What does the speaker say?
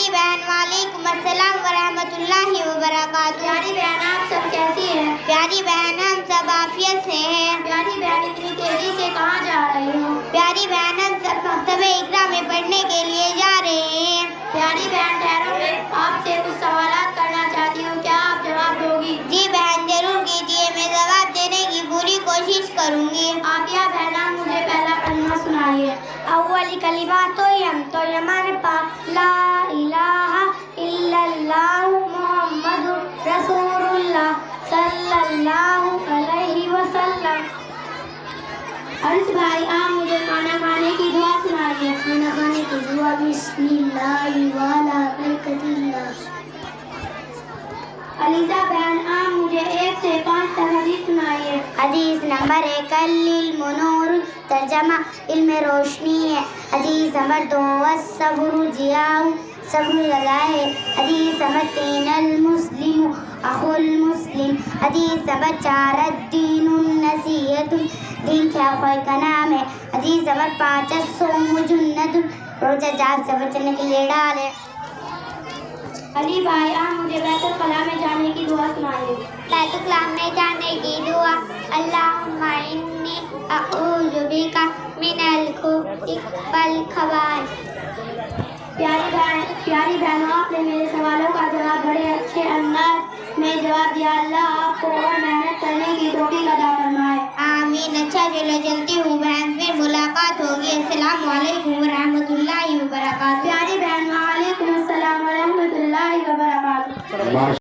प्यारी बहन वालेकुम अस्सलाम व रहमतुल्लाहि व बरकातुहू। प्यारी बहन आप सब कैसी हैं? प्यारी बहन हम सब आफियत से हैं। प्यारी बहन इतनी तेजी से कहाँ जा रही हो? प्यारी बहन हम सब मकतबे इकरा में पढ़ने के लिए जा रहे हैं। प्यारी बहन ठहरो, मैं आपसे कुछ सवालात करना चाहती हूँ, क्या आप जवाब दोगी? जी बहन जरूर कीजिए, मैं जवाब देने की पूरी कोशिश करूँगी। आकिया बहन आप मुझे पहला कलिमा सुनाइए। अव्वली कलिमा तोयमान पाक ला इलाहा इल्लल्लाह मुहम्मदुर रसूलुल्लाह सल्लल्लाहु अलैहि वसल्लम। अर्श भाई आप मुझे खाना खाने की दुआ सुनाइए। खाना खाने की दुआ बिस्मिल्लाहि वाला बरकतिल्लाह। अलीजा बहन आप मुझे 1 से 5 तक हदीस सुनाइए। हदीस नंबर 1 अल-मुनूर तर्जमा इल्म रोशनी है। हदीस नंबर 2 अस्सब्रु जियाउ सब्र लगाए। हदीस नंबर 3 अल-मुस्लिमु अखुल मुस्लिम। हदीस नंबर 4 अद्दीनुन नसीहतु दीन क्या कोई का नाम है। हदीस नंबर 5 अस्सौमु जुन्नतुन रोजा जाग से बचने के लिए डाल है। अली भाई आप मुझे बैतुल कला में जाने की दुआ सुनाइए। बैतुल कला में जाने की दुआ अल्लाहुम्मा इन्नी अऊज़ु बिका मिनल खुबुथि वल खबाइस। प्यारी बहनों आपने मेरे सवालों का जवाब बड़े अच्छे अंदाज में जवाब दिया। अल्लाह आपको और मेहनत करने की तौफीक अता फरमाए। आमीन। अच्छा चलो चलती हूँ बहन, फिर मुलाकात होगी। अस्सलाम वालेकुम व रहमतुल्लाहि व बरकातुहू। प्यारी बहन वालेकुम अस्सलाम व रहमतुल्लाहि व बरकातुहू।